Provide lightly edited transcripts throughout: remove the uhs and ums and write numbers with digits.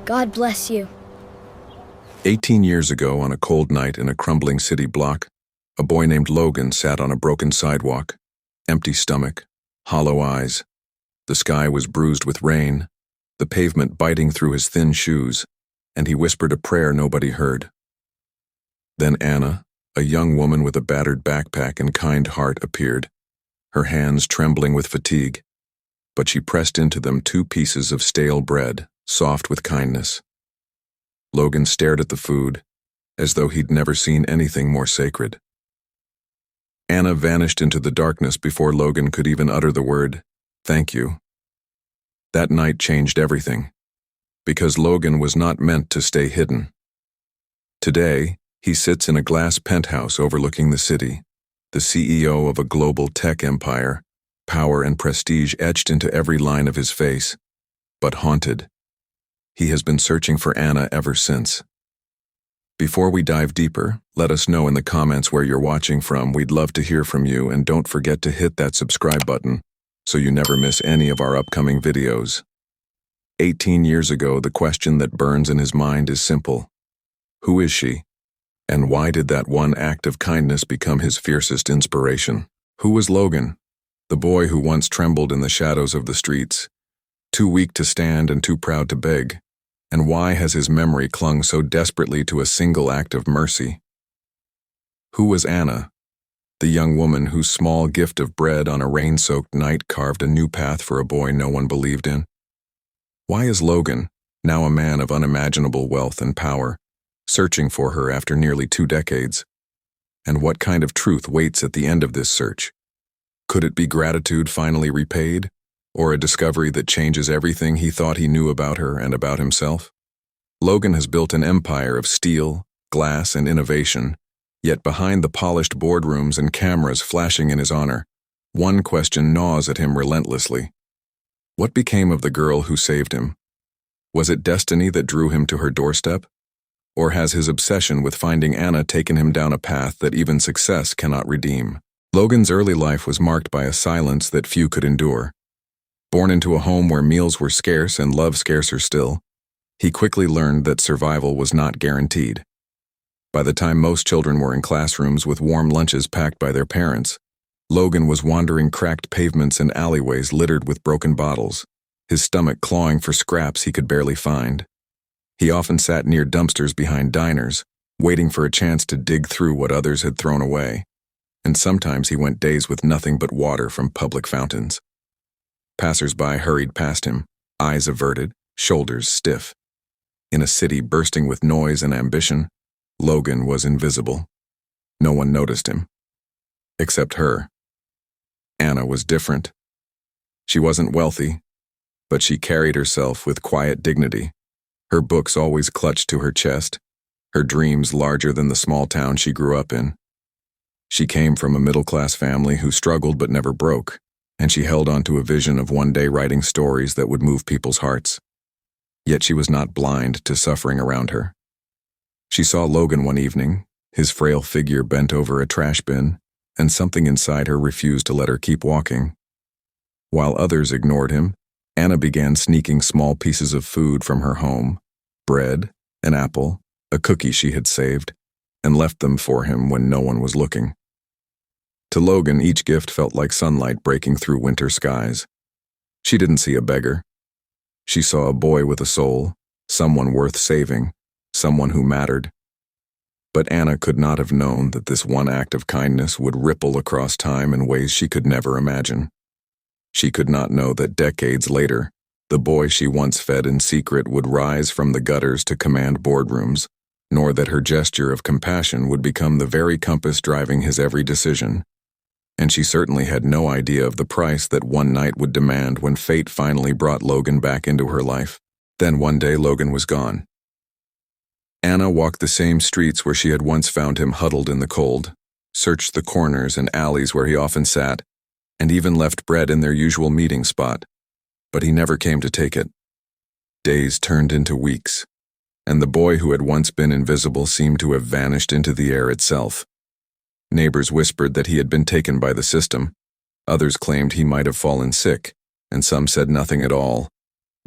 God bless you. 18 years ago, on a cold night in a crumbling city block, a boy named Logan sat on a broken sidewalk, empty stomach, hollow eyes. The sky was bruised with rain, the pavement biting through his thin shoes, and he whispered a prayer nobody heard. Then Anna, a young woman with a battered backpack and kind heart, appeared, her hands trembling with fatigue, but she pressed into them 2 pieces of stale bread, soft with kindness. Logan stared at the food, as though he'd never seen anything more sacred. Anna vanished into the darkness before Logan could even utter the word, "Thank you." That night changed everything, because Logan was not meant to stay hidden. Today, he sits in a glass penthouse overlooking the city, the CEO of a global tech empire, power and prestige etched into every line of his face, but haunted. He has been searching for Anna ever since. Before we dive deeper, let us know in the comments where you're watching from. We'd love to hear from you, and don't forget to hit that subscribe button so you never miss any of our upcoming videos. 18 years ago, the question that burns in his mind is simple. Who is she? And why did that one act of kindness become his fiercest inspiration? Who was Logan, the boy who once trembled in the shadows of the streets, too weak to stand and too proud to beg? And why has his memory clung so desperately to a single act of mercy? Who was Anna, the young woman whose small gift of bread on a rain-soaked night carved a new path for a boy no one believed in? Why is Logan, now a man of unimaginable wealth and power, searching for her after nearly 2 decades? And what kind of truth waits at the end of this search? Could it be gratitude finally repaid, or a discovery that changes everything he thought he knew about her and about himself? Logan has built an empire of steel, glass, and innovation, yet behind the polished boardrooms and cameras flashing in his honor, one question gnaws at him relentlessly. What became of the girl who saved him? Was it destiny that drew him to her doorstep? Or has his obsession with finding Anna taken him down a path that even success cannot redeem? Logan's early life was marked by a silence that few could endure. Born into a home where meals were scarce and love scarcer still, he quickly learned that survival was not guaranteed. By the time most children were in classrooms with warm lunches packed by their parents, Logan was wandering cracked pavements and alleyways littered with broken bottles, his stomach clawing for scraps he could barely find. He often sat near dumpsters behind diners, waiting for a chance to dig through what others had thrown away, and sometimes he went days with nothing but water from public fountains. Passers-by hurried past him, eyes averted, shoulders stiff. In a city bursting with noise and ambition, Logan was invisible. No one noticed him. Except her. Anna was different. She wasn't wealthy, but she carried herself with quiet dignity, her books always clutched to her chest, her dreams larger than the small town she grew up in. She came from a middle-class family who struggled but never broke, and she held on to a vision of one day writing stories that would move people's hearts. Yet she was not blind to suffering around her. She saw Logan one evening, his frail figure bent over a trash bin, and something inside her refused to let her keep walking. While others ignored him, Anna began sneaking small pieces of food from her home, bread, an apple, a cookie she had saved, and left them for him when no one was looking. To Logan, each gift felt like sunlight breaking through winter skies. She didn't see a beggar. She saw a boy with a soul, someone worth saving, someone who mattered. But Anna could not have known that this one act of kindness would ripple across time in ways she could never imagine. She could not know that decades later, the boy she once fed in secret would rise from the gutters to command boardrooms, nor that her gesture of compassion would become the very compass driving his every decision. And she certainly had no idea of the price that one night would demand when fate finally brought Logan back into her life. Then one day Logan was gone. Anna walked the same streets where she had once found him huddled in the cold, searched the corners and alleys where he often sat, and even left bread in their usual meeting spot, but he never came to take it. Days turned into weeks, and the boy who had once been invisible seemed to have vanished into the air itself. Neighbors whispered that he had been taken by the system, others claimed he might have fallen sick, and some said nothing at all,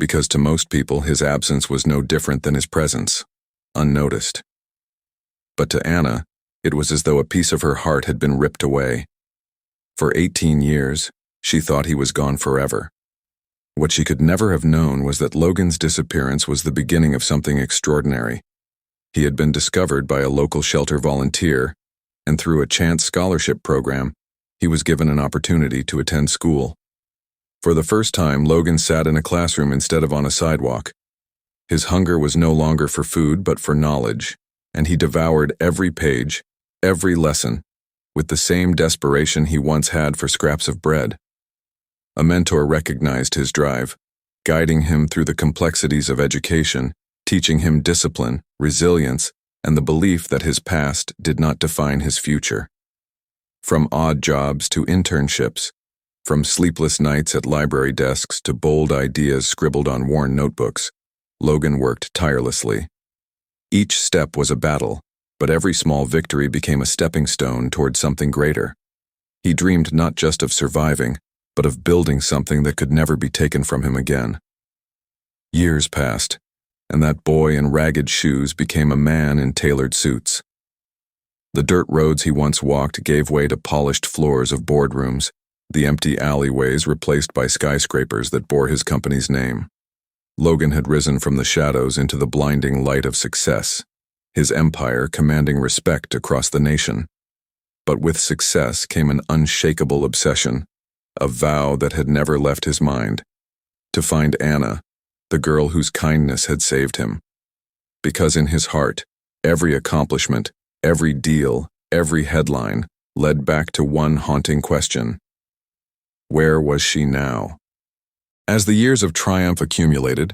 because to most people his absence was no different than his presence, unnoticed. But to Anna, it was as though a piece of her heart had been ripped away. For 18 years, she thought he was gone forever. What she could never have known was that Logan's disappearance was the beginning of something extraordinary. He had been discovered by a local shelter volunteer, and through a chance scholarship program, he was given an opportunity to attend school. For the first time, Logan sat in a classroom instead of on a sidewalk. His hunger was no longer for food but for knowledge, and he devoured every page, every lesson, with the same desperation he once had for scraps of bread. A mentor recognized his drive, guiding him through the complexities of education, teaching him discipline, resilience, and the belief that his past did not define his future. From odd jobs to internships, from sleepless nights at library desks to bold ideas scribbled on worn notebooks, Logan worked tirelessly. Each step was a battle, but every small victory became a stepping stone toward something greater. He dreamed not just of surviving, but of building something that could never be taken from him again. Years passed, and that boy in ragged shoes became a man in tailored suits. The dirt roads he once walked gave way to polished floors of boardrooms, the empty alleyways replaced by skyscrapers that bore his company's name. Logan had risen from the shadows into the blinding light of success, his empire commanding respect across the nation. But with success came an unshakable obsession, a vow that had never left his mind: to find Anna, the girl whose kindness had saved him. Because in his heart, every accomplishment, every deal, every headline led back to one haunting question: where was she now? As the years of triumph accumulated,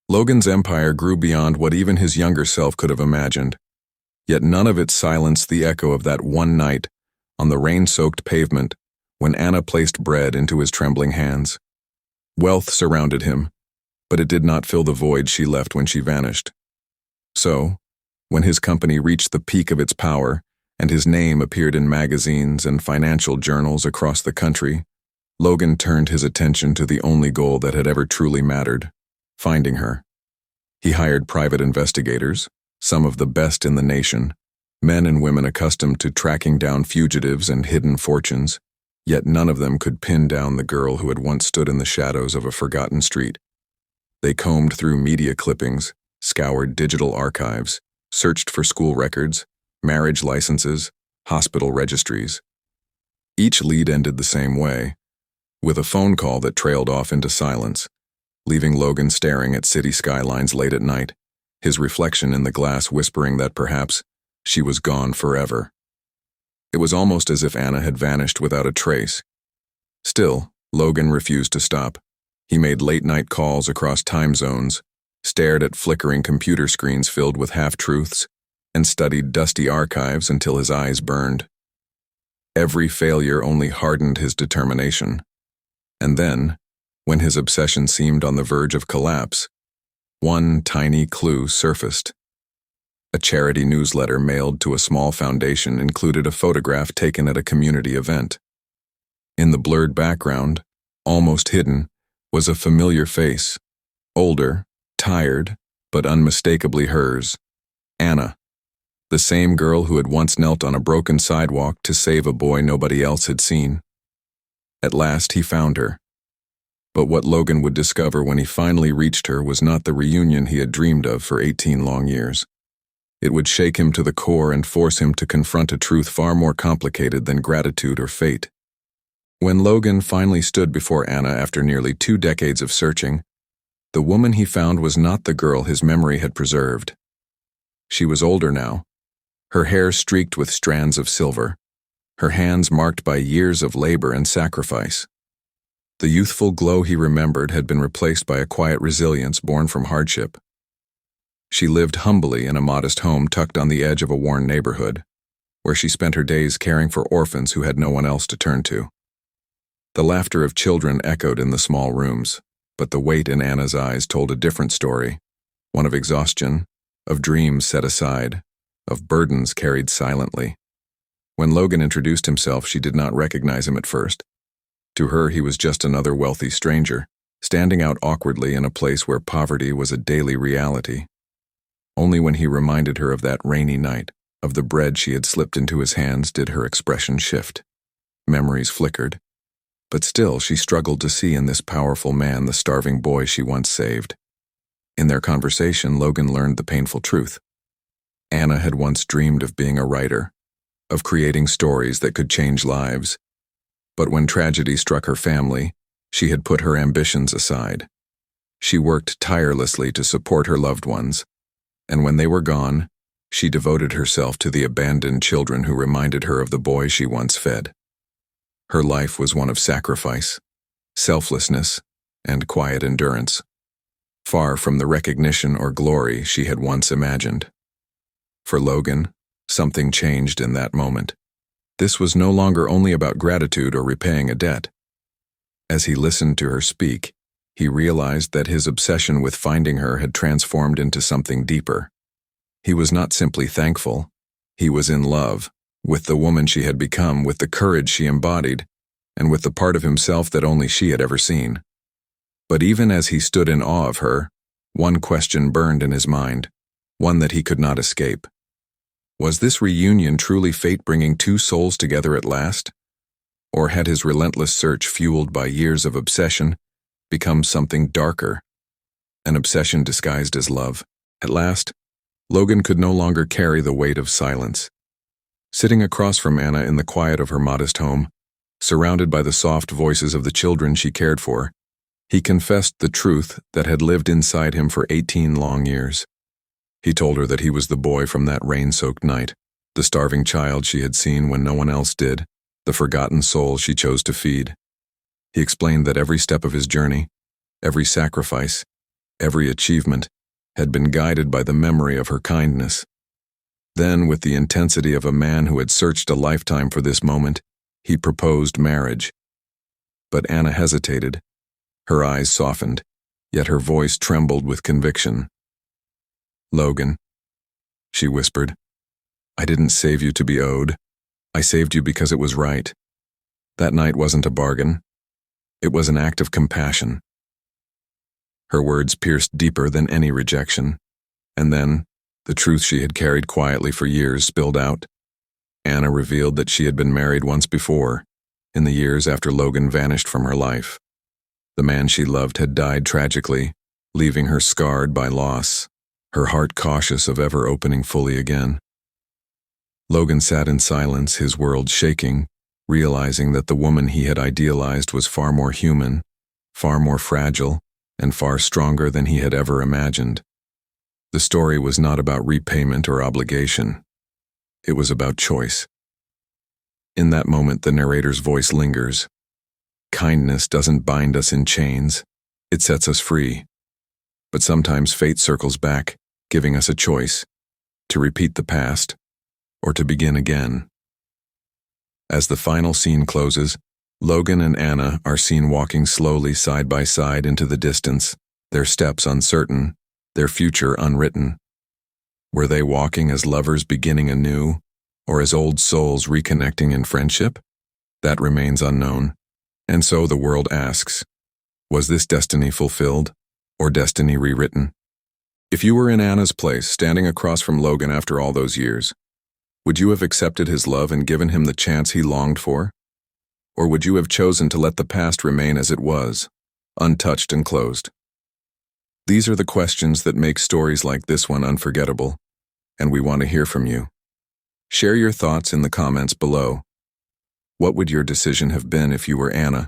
Logan's empire grew beyond what even his younger self could have imagined. Yet none of it silenced the echo of that one night on the rain-soaked pavement when Anna placed bread into his trembling hands. Wealth surrounded him, but it did not fill the void she left when she vanished. So, when his company reached the peak of its power and his name appeared in magazines and financial journals across the country, Logan turned his attention to the only goal that had ever truly mattered: finding her. He hired private investigators, some of the best in the nation, men and women accustomed to tracking down fugitives and hidden fortunes, yet none of them could pin down the girl who had once stood in the shadows of a forgotten street. They combed through media clippings, scoured digital archives, searched for school records, marriage licenses, hospital registries. Each lead ended the same way, with a phone call that trailed off into silence, leaving Logan staring at city skylines late at night, his reflection in the glass whispering that perhaps she was gone forever. It was almost as if Anna had vanished without a trace. Still, Logan refused to stop. He made late-night calls across time zones, stared at flickering computer screens filled with half-truths, and studied dusty archives until his eyes burned. Every failure only hardened his determination. And then, when his obsession seemed on the verge of collapse, one tiny clue surfaced. A charity newsletter mailed to a small foundation included a photograph taken at a community event. In the blurred background, almost hidden, was a familiar face, older, tired, but unmistakably hers: Anna, the same girl who had once knelt on a broken sidewalk to save a boy nobody else had seen. At last he found her. But what Logan would discover when he finally reached her was not the reunion he had dreamed of for 18 long years. It would shake him to the core and force him to confront a truth far more complicated than gratitude or fate. When Logan finally stood before Anna after nearly 2 decades of searching, the woman he found was not the girl his memory had preserved. She was older now, her hair streaked with strands of silver, her hands marked by years of labor and sacrifice. The youthful glow he remembered had been replaced by a quiet resilience born from hardship. She lived humbly in a modest home tucked on the edge of a worn neighborhood, where she spent her days caring for orphans who had no one else to turn to. The laughter of children echoed in the small rooms, but the weight in Anna's eyes told a different story, one of exhaustion, of dreams set aside, of burdens carried silently. When Logan introduced himself, she did not recognize him at first. To her, he was just another wealthy stranger, standing out awkwardly in a place where poverty was a daily reality. Only when he reminded her of that rainy night, of the bread she had slipped into his hands, did her expression shift. Memories flickered, but still she struggled to see in this powerful man the starving boy she once saved. In their conversation, Logan learned the painful truth. Anna had once dreamed of being a writer, of creating stories that could change lives. But when tragedy struck her family, she had put her ambitions aside. She worked tirelessly to support her loved ones, and when they were gone, she devoted herself to the abandoned children who reminded her of the boy she once fed. Her life was one of sacrifice, selflessness, and quiet endurance, far from the recognition or glory she had once imagined. For Logan, something changed in that moment. This was no longer only about gratitude or repaying a debt. As he listened to her speak, he realized that his obsession with finding her had transformed into something deeper. He was not simply thankful, he was in love with the woman she had become, with the courage she embodied, and with the part of himself that only she had ever seen. But even as he stood in awe of her, one question burned in his mind, one that he could not escape. Was this reunion truly fate bringing two souls together at last? Or had his relentless search, fueled by years of obsession, become something darker, an obsession disguised as love? At last, Logan could no longer carry the weight of silence. Sitting across from Anna in the quiet of her modest home, surrounded by the soft voices of the children she cared for, he confessed the truth that had lived inside him for 18 long years. He told her that he was the boy from that rain-soaked night, the starving child she had seen when no one else did, the forgotten soul she chose to feed. He explained that every step of his journey, every sacrifice, every achievement, had been guided by the memory of her kindness. Then, with the intensity of a man who had searched a lifetime for this moment, he proposed marriage. But Anna hesitated. Her eyes softened, yet her voice trembled with conviction. "Logan," she whispered, "I didn't save you to be owed. I saved you because it was right. That night wasn't a bargain. It was an act of compassion." Her words pierced deeper than any rejection, and then, the truth she had carried quietly for years spilled out. Anna revealed that she had been married once before, in the years after Logan vanished from her life. The man she loved had died tragically, leaving her scarred by loss, her heart cautious of ever opening fully again. Logan sat in silence, his world shaking, realizing that the woman he had idealized was far more human, far more fragile, and far stronger than he had ever imagined. The story was not about repayment or obligation. It was about choice. In that moment, the narrator's voice lingers. Kindness doesn't bind us in chains, it sets us free. But sometimes fate circles back, giving us a choice, to repeat the past, or to begin again. As the final scene closes, Logan and Anna are seen walking slowly side by side into the distance, their steps uncertain, their future unwritten. Were they walking as lovers beginning anew, or as old souls reconnecting in friendship? That remains unknown. And so the world asks, was this destiny fulfilled, or destiny rewritten? If you were in Anna's place, standing across from Logan after all those years, would you have accepted his love and given him the chance he longed for? Or would you have chosen to let the past remain as it was, untouched and closed? These are the questions that make stories like this one unforgettable, and we want to hear from you. Share your thoughts in the comments below. What would your decision have been if you were Anna?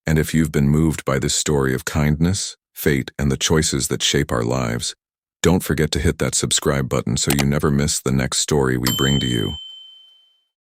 And if you've been moved by this story of kindness, fate, and the choices that shape our lives, don't forget to hit that subscribe button so you never miss the next story we bring to you.